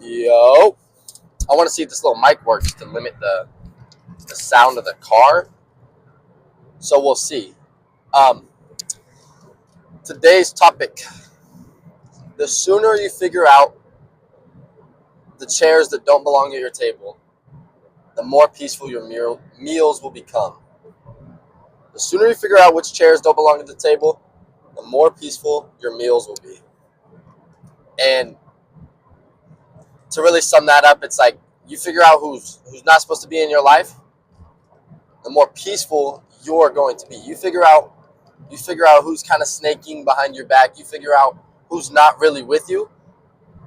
Yo, I want to see if this little mic works to limit the sound of the car. So we'll see. Um, Today's topic: the sooner you figure out the chairs that don't belong at your table, the more peaceful your meals will become. The sooner you figure out which chairs don't belong at the table, the more peaceful your meals will be. And to really sum that up, it's like you figure out who's not supposed to be in your life, the more peaceful you're going to be. You figure out who's kind of snaking behind your back. You figure out who's not really with you,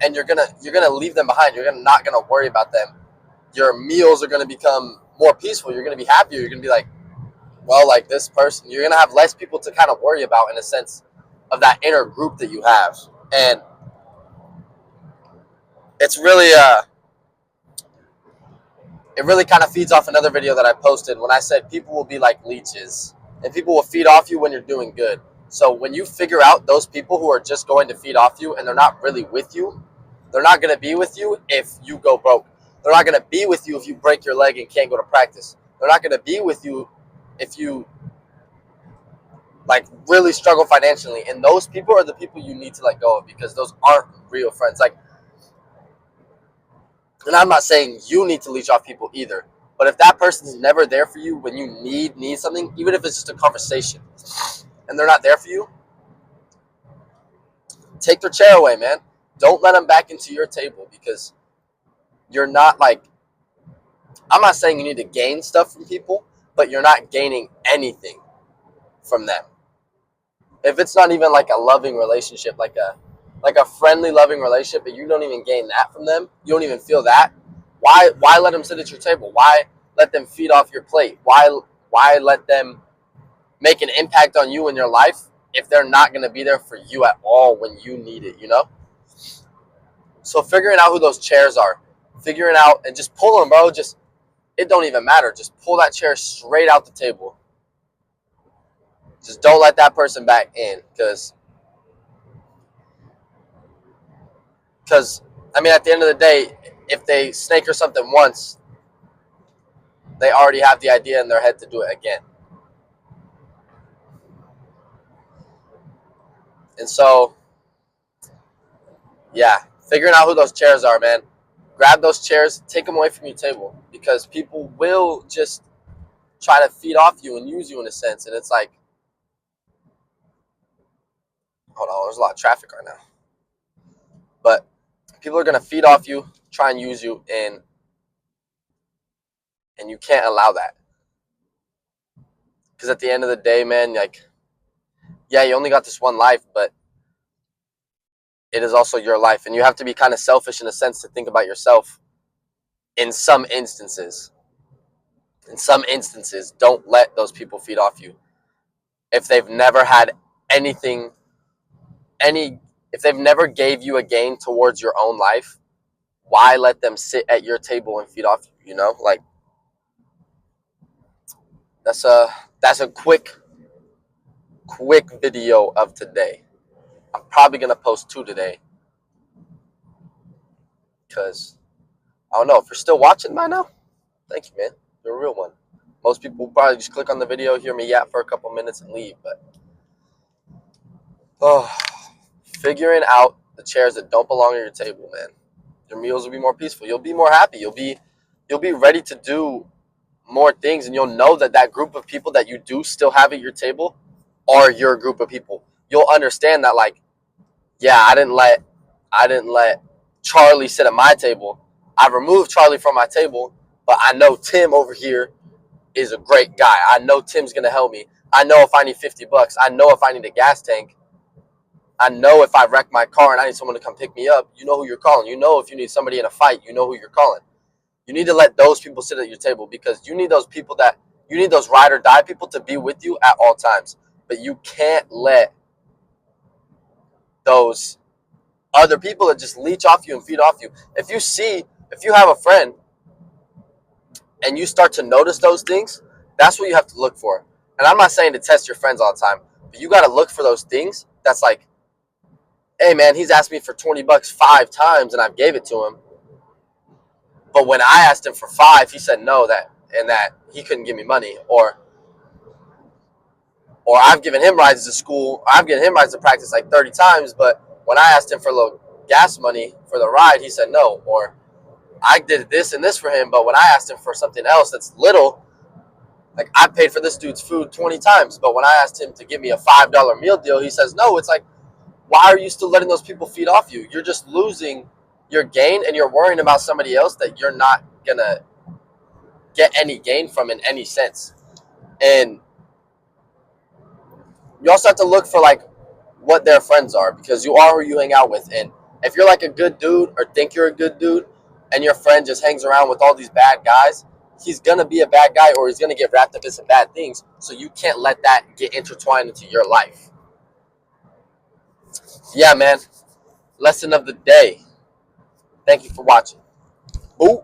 and you're gonna leave them behind. You're not gonna worry about them. Your meals are gonna become more peaceful. You're gonna be happier. You're gonna be like, well, like this person. You're gonna have less people to kind of worry about in a sense of that inner group that you have, and it's really it really kind of feeds off another video that I posted when I said people will be like leeches and people will feed off you when you're doing good. So when you figure out those people who are just going to feed off you and they're not really with you, they're not going to be with you if you go broke. They're not going to be with you if you break your leg and can't go to practice. They're not going to be with you if you like really struggle financially. And those people are the people you need to let go of because those aren't real friends. Like, and I'm not saying you need to leech off people either. But if that person is never there for you when you need something, even if it's just a conversation, and they're not there for you, take their chair away, man. Don't let them back into your table because you're not like, I'm not saying you need to gain stuff from people, but you're not gaining anything from them. If it's not even like a loving relationship, like a friendly, loving relationship, but you don't even gain that from them, you don't even feel that. Why let them sit at your table? Why let them feed off your plate? Why let them make an impact on you in your life if they're not going to be there for you at all when you need it, you know? So figuring out who those chairs are, figuring out and just pull them, bro. Just, it don't even matter. Just pull that chair straight out the table. Just don't let that person back in because I mean, at the end of the day, if they snake or something once, they already have the idea in their head to do it again. And so, yeah, figuring out who those chairs are, man. Grab those chairs, take them away from your table because people will just try to feed off you and use you in a sense. And it's like, hold on, there's a lot of traffic right now. But people are going to feed off you, try and use you, and you can't allow that. Because at the end of the day, man, like, yeah, you only got this one life, but it is also your life. And you have to be kind of selfish in a sense to think about yourself in some instances. In some instances, don't let those people feed off you. If they've never had anything, if they've never gave you a gain towards your own life, why let them sit at your table and feed off you, you know? Like, that's a quick video of today. I'm probably going to post 2 today because I don't know if you're still watching by now. Thank you, man. You're a real one. Most people will probably just click on the video, hear me yap for a couple minutes, and leave. But figuring out the chairs that don't belong at your table, man. Your meals will be more peaceful. You'll be more happy. You'll be ready to do more things, and you'll know that group of people that you do still have at your table are your group of people. You'll understand that, like, yeah, I didn't let Charlie sit at my table. I removed Charlie from my table, but I know Tim over here is a great guy. I know Tim's gonna help me. I know if I need $50, I know if I need a gas tank, I know if I wreck my car and I need someone to come pick me up, you know who you're calling. You know if you need somebody in a fight, you know who you're calling. You need to let those people sit at your table because you need those ride or die people to be with you at all times. But you can't let those other people that just leech off you and feed off you. If you have a friend and you start to notice those things, that's what you have to look for. And I'm not saying to test your friends all the time, but you got to look for those things that's like, hey, man, he's asked me for $20 5 times and I've gave it to him. But when I asked him for 5, he said no, that he couldn't give me money. Or I've given him rides to school. I've given him rides to practice like 30 times, but when I asked him for a little gas money for the ride, he said no. Or I did this and this for him, but when I asked him for something else that's little, like I paid for this dude's food 20 times, but when I asked him to give me a $5 meal deal, he says no. It's like, why are you still letting those people feed off you? You're just losing your gain, and you're worrying about somebody else that you're not gonna get any gain from in any sense. And you also have to look for like what their friends are, because you are who you hang out with. And if you're like a good dude or think you're a good dude and your friend just hangs around with all these bad guys, he's gonna be a bad guy, or he's gonna get wrapped up in some bad things. So you can't let that get intertwined into your life. Yeah, man. Lesson of the day. Thank you for watching. Boo.